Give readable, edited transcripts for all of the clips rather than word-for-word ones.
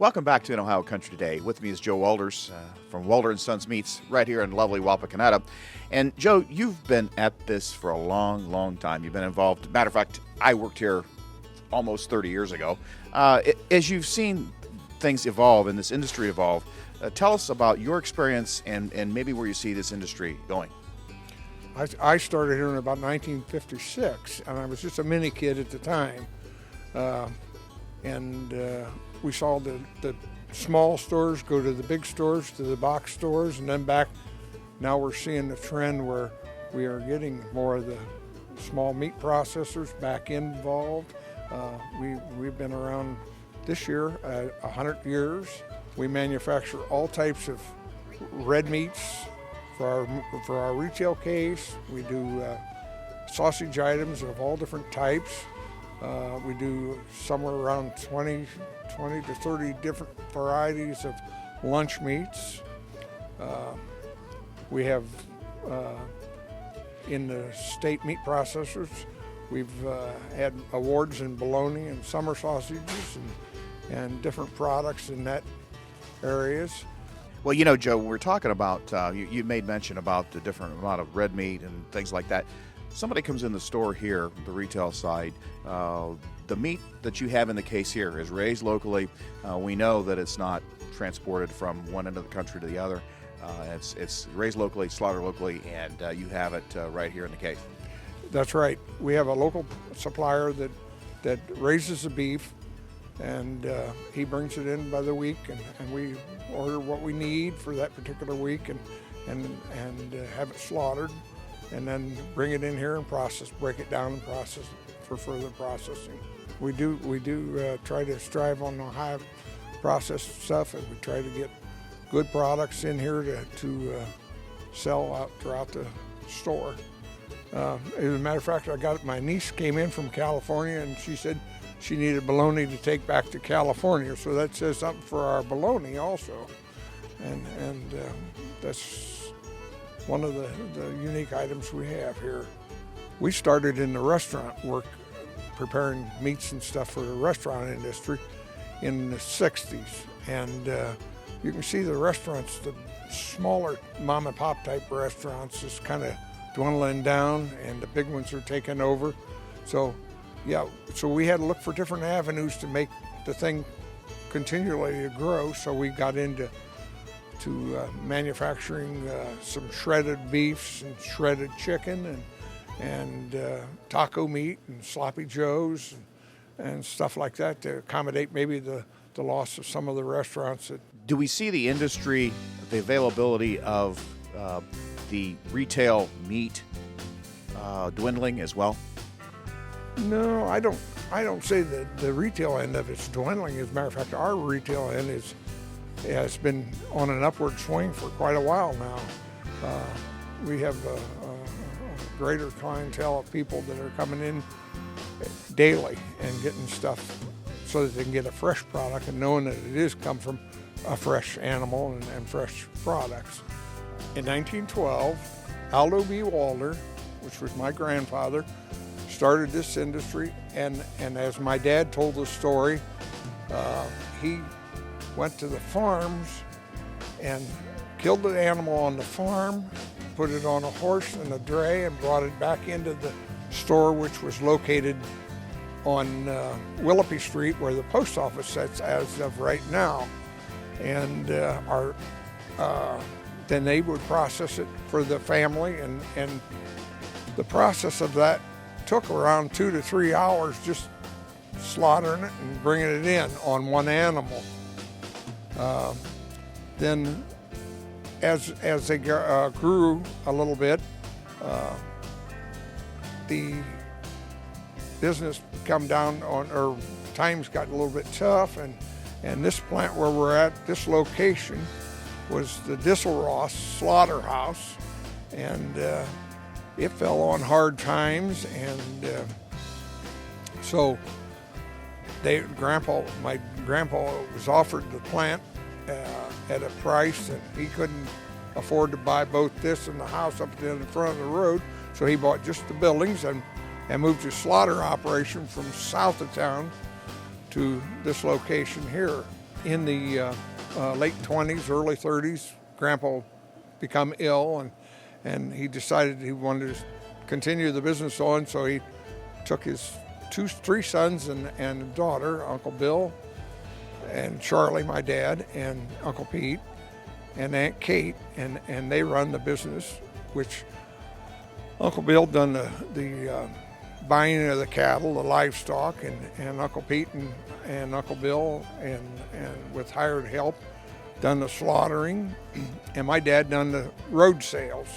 Welcome back to In Ohio Country Today. With me is Joe Walders from Walder & Sons Meats right here in lovely Wapakoneta. And Joe, you've been at this for a long, long time. You've been involved. Matter of fact, I worked here almost 30 years ago. As you've seen things evolve and this industry evolve, tell us about your experience and maybe where you see this industry going. I started here in about 1956, and I was just a mini kid at the time. We saw the small stores go to the big stores, to the box stores, and then back. Now we're seeing the trend where we are getting more of the small meat processors back involved. We've been around this year 100 years. We manufacture all types of red meats for our retail case. We do sausage items of all different types. We do somewhere around 20 to 30 different varieties of lunch meats. We have in the state meat processors, we've had awards in bologna and summer sausages and different products in that areas. Well, Joe, we're talking about, you made mention about the different amount of red meat and things like that. Somebody comes in the store here, the retail side, the meat that you have in the case here is raised locally. We know that it's not transported from one end of the country to the other. It's raised locally, slaughtered locally, and you have it right here in the case. That's right. We have a local supplier that raises the beef, and he brings it in by the week, and we order what we need for that particular week and have it slaughtered, and then bring it in here and break it down and process it for further processing. We do try to strive on the high processed stuff, and we try to get good products in here to sell out throughout the store. As a matter of fact, my niece came in from California, and she said she needed bologna to take back to California, so that says something for our bologna also, and that's one of the unique items we have here. We started in the restaurant work, preparing meats and stuff for the restaurant industry in the 60s. And you can see the restaurants, the smaller mom and pop type restaurants is kind of dwindling down, and the big ones are taking over. So we had to look for different avenues to make the thing continually grow. So we got into manufacturing some shredded beefs and shredded chicken and taco meat and sloppy joes and stuff like that to accommodate maybe the loss of some of the restaurants. Do we see the industry, the availability of the retail meat dwindling as well? No, I don't say that the retail end of it's dwindling. As a matter of fact, our retail end has been on an upward swing for quite a while now. We have a greater clientele of people that are coming in daily and getting stuff so that they can get a fresh product and knowing that it is come from a fresh animal and fresh products. In 1912, Aldo B. Walder, which was my grandfather, started this industry, and as my dad told the story, he went to the farms and killed the animal on the farm, put it on a horse and a dray, and brought it back into the store, which was located on Willoughby Street, where the post office sits as of right now. And then they would process it for the family, and the process of that took around 2 to 3 hours, just slaughtering it and bringing it in on one animal. Then as they grew a little bit, the business come down or times got a little bit tough, and this plant where we're at, this location, was the Disselross slaughterhouse, and it fell on hard times, and so my grandpa was offered the plant at a price that he couldn't afford to buy both this and the house up in the front of the road, so he bought just the buildings and moved his slaughter operation from south of town to this location here. in the late 20s, early 30s, Grandpa become ill, and he decided he wanted to continue the business on, so he took his three sons and a daughter, Uncle Bill and Charlie, my dad, and Uncle Pete and Aunt Kate, and they run the business, which Uncle Bill done the buying of the cattle, the livestock, and Uncle Pete and Uncle Bill and with hired help done the slaughtering, and my dad done the road sales.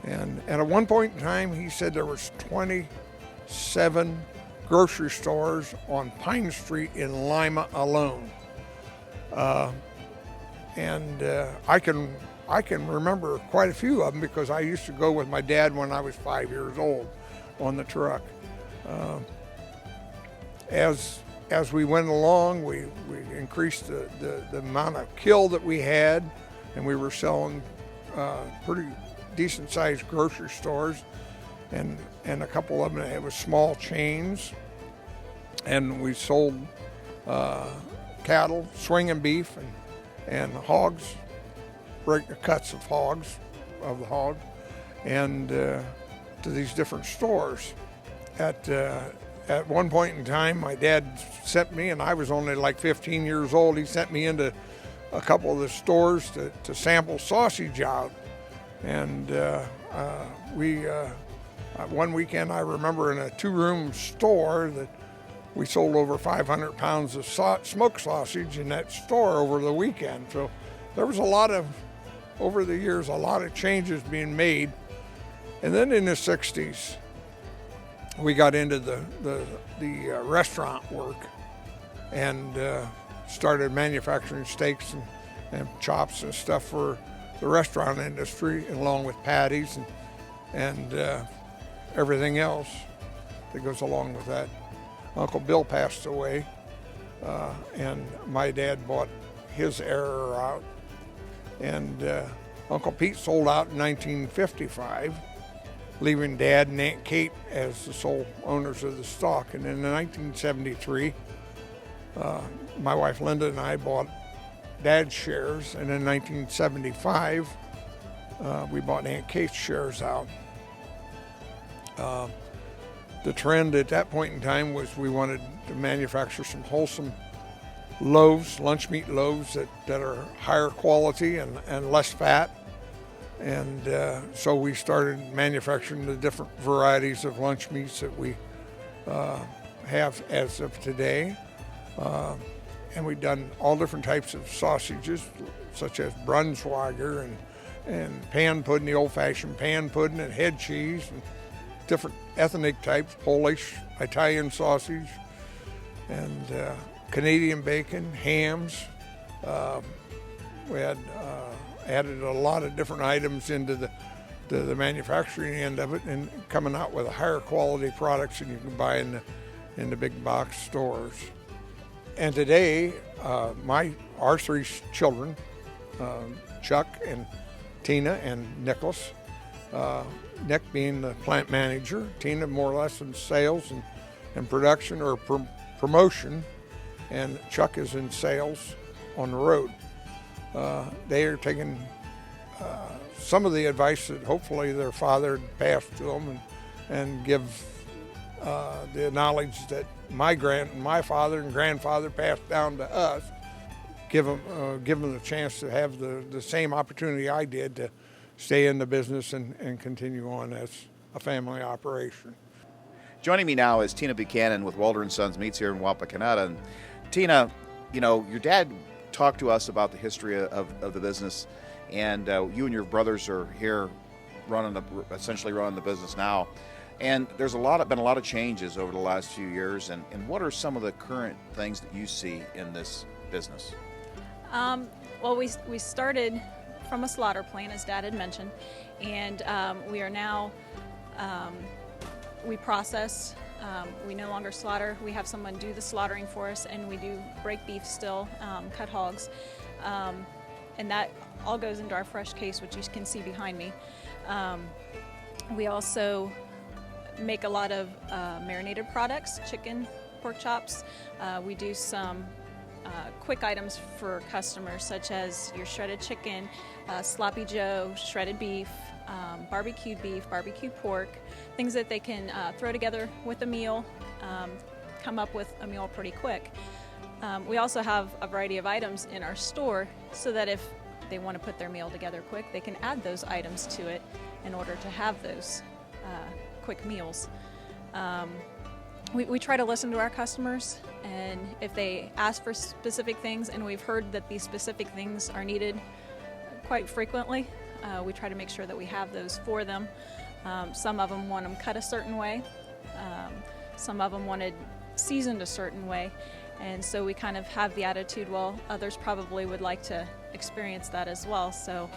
And at one point in time, he said there was 27 grocery stores on Pine Street in Lima alone. I can remember quite a few of them because I used to go with my dad when I was 5 years old on the truck. As we went along, we increased the amount of kill that we had, and we were selling pretty decent-sized grocery stores, and a couple of them, it was small chains, and we sold cattle, swinging beef, and hogs, cuts of the hog, and to these different stores. At one point in time, my dad sent me, and I was only like 15 years old, he sent me into a couple of the stores to sample sausage out. And one weekend I remember in a two-room store that we sold over 500 pounds of smoked sausage in that store over the weekend. So there was over the years, a lot of changes being made. And then in the 60s, we got into the restaurant work and started manufacturing steaks and chops and stuff for the restaurant industry, along with patties and everything else that goes along with that. Uncle Bill passed away, and my dad bought his heir out, and Uncle Pete sold out in 1955, leaving Dad and Aunt Kate as the sole owners of the stock. And in 1973, my wife Linda and I bought Dad's shares, and in 1975, we bought Aunt Kate's shares out. The trend at that point in time was we wanted to manufacture some wholesome loaves, lunch meat loaves that are higher quality and less fat. And so we started manufacturing the different varieties of lunch meats that we have as of today. And we've done all different types of sausages, such as Brunswiger and pan pudding, the old-fashioned pan pudding, and head cheese, and different ethnic types, Polish, Italian sausage, and Canadian bacon, hams. We had added a lot of different items into the manufacturing end of it, and coming out with higher quality products than you can buy in the big box stores. And today, our three children, Chuck and Tina and Nicholas, Nick being the plant manager, Tina more or less in sales and production or promotion, and Chuck is in sales on the road. They are taking some of the advice that hopefully their father passed to them, and give the knowledge that my father and grandfather passed down to us. Give them the chance to have the same opportunity I did to stay in the business and continue on as a family operation. Joining me now is Tina Buchanan with Walter & Sons Meats here in Wapakoneta. And Tina, your dad talked to us about the history of the business, and you and your brothers are here essentially running the business now. And there's been a lot of changes over the last few years. And what are some of the current things that you see in this business? Well, we started from a slaughter plant, as Dad had mentioned, and we are now, we process, we no longer slaughter. We have someone do the slaughtering for us, and we do break beef still, cut hogs, and that all goes into our fresh case, which you can see behind me. We also make a lot of marinated products, chicken, pork chops. We do some quick items for customers, such as your shredded chicken, sloppy joe, shredded beef, barbecued beef, barbecued pork, things that they can throw together with a meal, come up with a meal pretty quick. We also have a variety of items in our store so that if they want to put their meal together quick, they can add those items to it in order to have those quick meals. We try to listen to our customers, and if they ask for specific things and we've heard that these specific things are needed quite frequently, we try to make sure that we have those for them. Some of them want them cut a certain way. Some of them wanted seasoned a certain way. And so we kind of have the attitude, well, others probably would like to experience that as well. So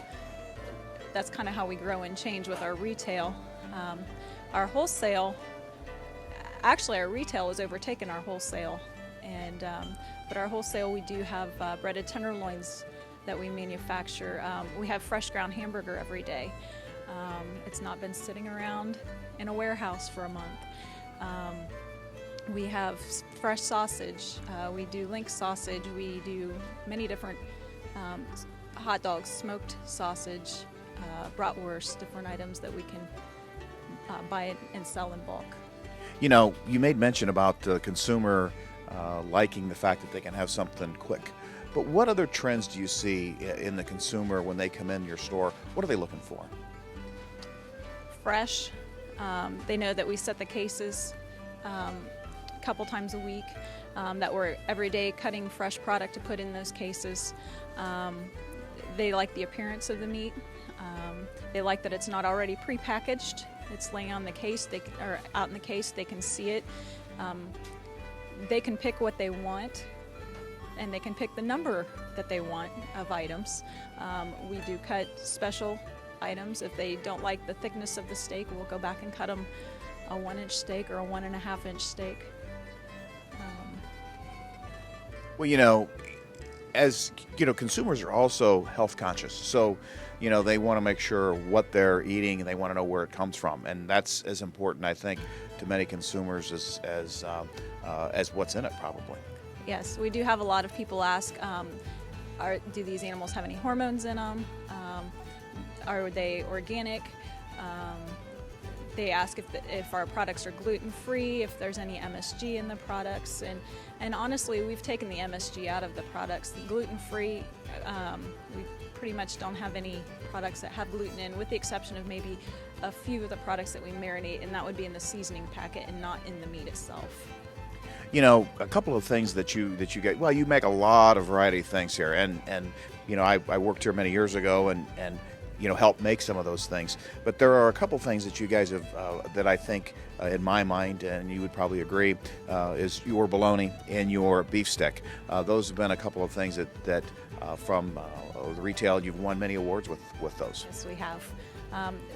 that's kind of how we grow and change with our retail. Our wholesale, actually our retail has overtaken our wholesale. And but our wholesale, we do have breaded tenderloins that we manufacture. We have fresh ground hamburger every day. It's not been sitting around in a warehouse for a month. We have fresh sausage. We do link sausage. We do many different hot dogs, smoked sausage, bratwurst, different items that we can buy and sell in bulk. You know, you made mention about the consumer liking the fact that they can have something quick. But what other trends do you see in the consumer when they come in your store? What are they looking for? Fresh. They know that we set the cases a couple times a week, that we're every day cutting fresh product to put in those cases. They like the appearance of the meat. They like that it's not already prepackaged. It's laying on the case, or out in the case, they can see it. They can pick what they want, and they can pick the number that they want of items. We do cut special items. If they don't like the thickness of the steak, we'll go back and cut them a 1-inch steak or a 1.5-inch steak. Well, you know, as you know, consumers are also health conscious. So, you know, they want to make sure what they're eating, and they want to know where it comes from, and that's as important, I think, to many consumers as what's in it, probably. Yes, we do have a lot of people ask, do these animals have any hormones in them? Are they organic? They ask if our products are gluten-free, if there's any MSG in the products, and honestly, we've taken the MSG out of the products. The gluten-free, we pretty much don't have any products that have gluten in, with the exception of maybe a few of the products that we marinate, and that would be in the seasoning packet and not in the meat itself. You know, a couple of things that you get. Well, you make a lot of variety of things here, and you know, I worked here many years ago, and you know, helped make some of those things. But there are a couple things that you guys have that I think, in my mind, and you would probably agree, is your bologna and your beef stick. Those have been a couple of things that from the retail, you've won many awards with those. Yes, we have.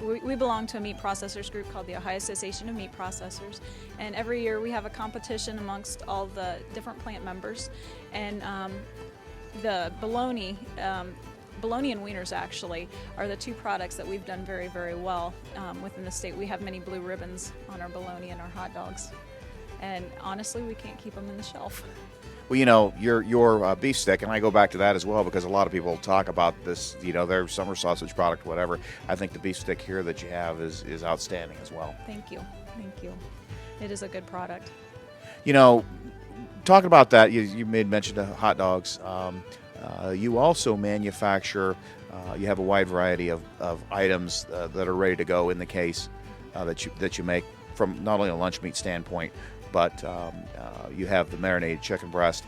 We belong to a meat processors group called the Ohio Association of Meat Processors, and every year we have a competition amongst all the different plant members, and the bologna and wieners actually are the two products that we've done very, very well within the state. We have many blue ribbons on our bologna and our hot dogs, and honestly, we can't keep them in the shelf. Well, you know, your beef stick, and I go back to that as well because a lot of people talk about this, you know, their summer sausage product, whatever. I think the beef stick here that you have is outstanding as well. Thank you. Thank you. It is a good product. You know, talking about that, you made mention of hot dogs. You also manufacture, you have a wide variety of items that are ready to go in the case that you make from not only a lunch meat standpoint, but you have the marinated chicken breast.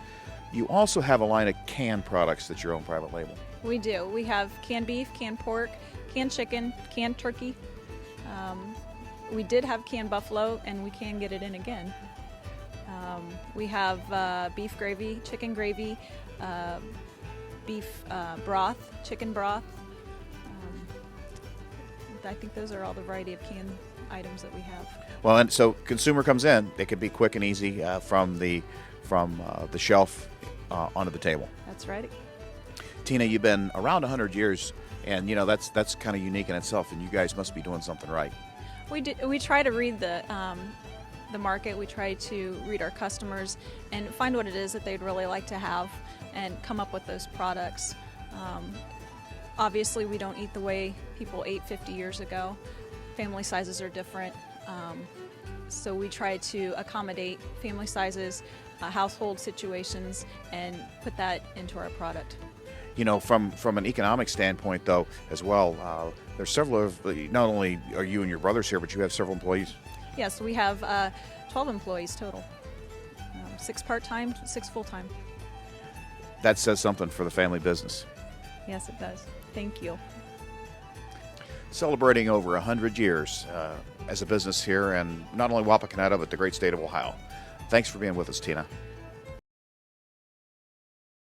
You also have a line of canned products that's your own private label. We do. We have canned beef, canned pork, canned chicken, canned turkey. We did have canned buffalo, and we can get it in again. We have beef gravy, chicken gravy, beef broth, chicken broth. I think those are all the variety of canned items that we have. Well, and so consumer comes in, it can be quick and easy from the shelf onto the table. That's right. Tina, you've been around 100 years, and you know that's kind of unique in itself, and you guys must be doing something right. We try to read the market. We try to read our customers and find what it is that they'd really like to have. and come up with those products. Obviously, we don't eat the way people ate 50 years ago. Family sizes are different. So we try to accommodate family sizes, household situations, and put that into our product. You know, from an economic standpoint, though, as well, there's several of not only are you and your brothers here, but you have several employees. Yes, we have 12 employees total, 6 part-time, 6 full-time. That says something for the family business. Yes, it does. Thank you. Celebrating over 100 years as a business here, and not only Wapakoneta, but the great state of Ohio. Thanks for being with us, Tina.